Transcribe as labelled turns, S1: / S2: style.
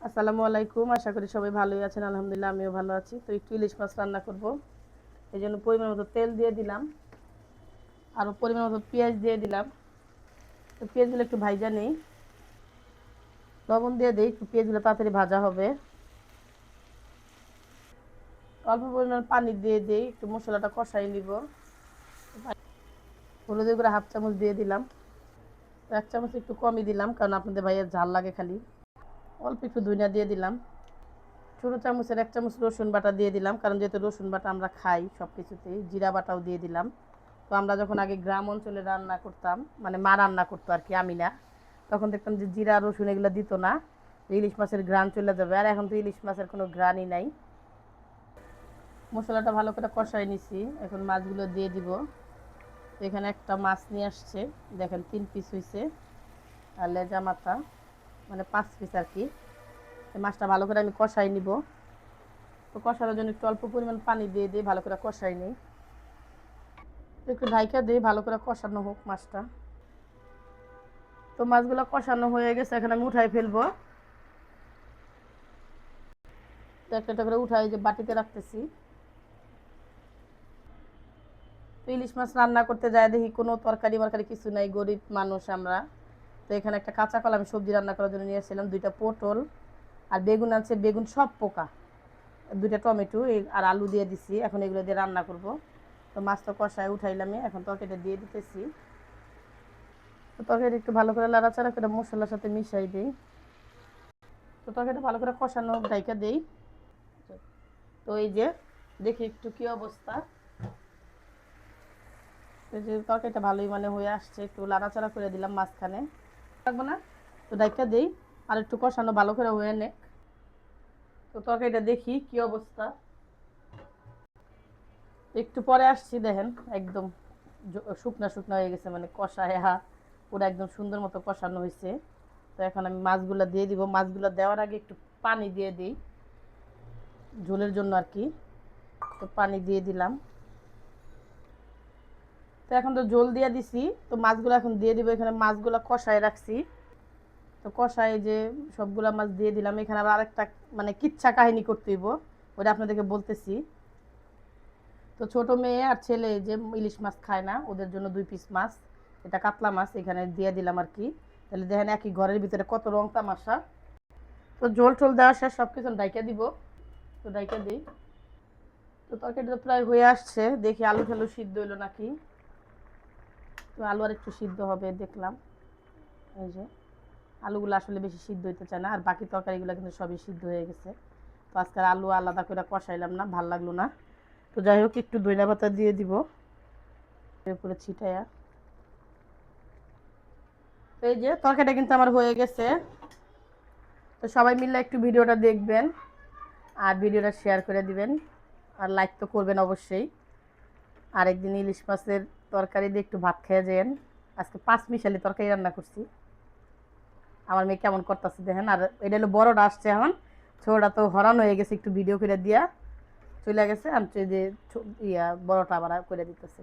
S1: আসসালামু আলাইকুম। আশা করি সবাই ভালোই আছেন। আলহামদুলিল্লাহ আমিও ভালো আছি। তো একটু ইলিশ মাছ রান্না করব, এই জন্য পরিমাণ মতো তেল দিয়ে দিলাম, আরও পরিমাণ মতো পেঁয়াজ দিয়ে দিলাম। তো পেঁয়াজগুলো একটু ভাজা নেই, লবণ দিয়ে দিই, একটু পেঁয়াজগুলো তাড়াতাড়ি ভাজা হবে। অল্প পরিমাণ পানি দিয়ে দিই, একটু মশলাটা কষাই নিব। হলুদের গুঁড়া হাফ চামচ দিয়ে দিলাম, 1 চামচ একটু কমই দিলাম, কারণ আপনাদের ভাইয়ের ঝাল লাগে খালি। অল্প একটু ধনিয়া দিয়ে দিলাম, ছোটো চামচের 1 চামচ রসুন বাটা দিয়ে দিলাম, কারণ যেহেতু রসুন বাটা আমরা খাই সব কিছুতেই। জিরা বাটাও দিয়ে দিলাম। তো আমরা যখন আগে গ্রাম অঞ্চলে রান্না করতাম, মানে মা রান্না করতো আর কি, আমি না, তখন দেখতাম যে জিরা রসুন এগুলো দিত না, ইলিশ মাছের ঘ্রাণ চলে যাবে। আর এখন তো ইলিশ মাছের কোনো ঘ্রাণই নাই। মশলাটা ভালো করে কষাই নিছি, এখন মাছগুলো দিয়ে দিব। তো এখানে একটা মাছ নিয়ে আসছে, দেখেন 3 পিস হয়েছে, আর লেজা মাথা মানে 5 পিস আর কি। এই মাছটা ভালো করে আমি কষাই নিব। তো কষানোর জন্য একটু অল্প পরিমাণ পানি দিয়ে দিয়ে ভালো করে কষাই নিই, একটু ঢাইকা দিই, ভালো করে কষানো হোক মাছটা। তো মাছগুলো কষানো হয়ে গেছে, এখন আমি উঠাই ফেলবো। তো একটা একটা করে উঠাই যে বাটিতে রাখতেছি। তো ইলিশ মাছ রান্না করতে যায় দেখি কোনো তরকারি মরকারি কিছু নাই, গরিব মানুষ আমরা। তো এখানে একটা কাঁচা কলা আমি সবজি রান্না করার জন্য নিয়ে এসেছিলাম, 2টা পটল আর বেগুন আছে, বেগুন সব পোকা, 2টা টমেটো আর আলু দিয়ে দিছি। এখন এগুলো দিয়ে রান্না করব। তো মাছটা কষায় উঠাইলাম, এখন তরকারিটা দিয়ে দিতেছি। তো তরকারিটা একটু ভালো করে লাড়াচাড়া করে মশলার সাথে মিশাই দিই। তো তরকারিটা ভালো করে কষানো ঢাইকা দিই। তো এই যে দেখি একটু কি অবস্থা। এই যে তরকারিটা ভালোই মানে হয়ে আসছে, একটু লাড়াচাড়া করে দিলাম মাঝখানে, রাখবো না। তো ঢাইকা দিই, আর একটু কষানো ভালো করে হয়ে নে। তো তরকারিটা দেখি কি অবস্থা। একটু পরে আসছি, দেখেন একদম শুকনা শুকনা হয়ে গেছে, মানে কষায় পুরো একদম সুন্দর মতো কষানো হয়েছে। তো এখন আমি মাছগুলো দিয়ে দিব। মাছগুলো দেওয়ার আগে একটু পানি দিয়ে দিই, ঝোলের জন্য আর কি। তো পানি দিয়ে দিলাম। তো এখন তো ঝোল দিয়ে দিছি, তো মাছগুলো এখন দিয়ে দিব। এখানে মাছগুলো কষায় রাখছি, তো কষায় যে সবগুলা মাছ দিয়ে দিলাম। এখানে আবার আরেকটা মানে কিচ্ছা কাহিনী করতে হইব, ওটা আপনাদেরকে বলতেছি। তো ছোট মেয়ে আর ছেলে যে ইলিশ মাছ খায় না, ওদের জন্য 2 পিস মাছ, এটা কাতলা মাছ, এখানে দিয়ে দিলাম আর কি। তাহলে দেখেন একই ঘরের ভিতরে কত রং তামাশা। তো ঝোল টোল দেওয়া শেষ, সব কিছু ডাইকা দিব। তো ডাইকা দিই। তো তরকারিটা প্রায় হয়ে আসছে, দেখি আলু ঠালু সিদ্ধ হইলো নাকি। তো আলু আর একটু সিদ্ধ হবে দেখলাম। এই যে আলুগুলো আসলে বেশি সিদ্ধ হইতে চায় না, আর বাকি তরকারিগুলো কিন্তু সবই সিদ্ধ হয়ে গেছে। তো আজকের আলু আলাদা করে কষাইলাম না, ভাল লাগলো না। তো যাই হোক একটু ধনিয়া পাতা দিয়ে দিব উপরে ছিটাইয়া। তো এই যে তরকারিটা কিন্তু আমার হয়ে গেছে। তো সবাই মিলে একটু ভিডিওটা দেখবেন, আর ভিডিওটা শেয়ার করে দিবেন, আর লাইক তো করবেন অবশ্যই। আর একদিন ইলিশ মাছের তরকারি দিয়ে একটু ভাত খেয়ে যান। আজকে 5 মিশালি তরকারি রান্না করছি। আমার মেয়ে কেমন করতেছে দেখেন। আর এটা হলো বড়টা আসছে এখন, ছোটটা তো হরান হয়ে গেছে, একটু ভিডিও করে দিয়া চলে গেছে। আমি যে বড়টা আবার করে দিতেছে।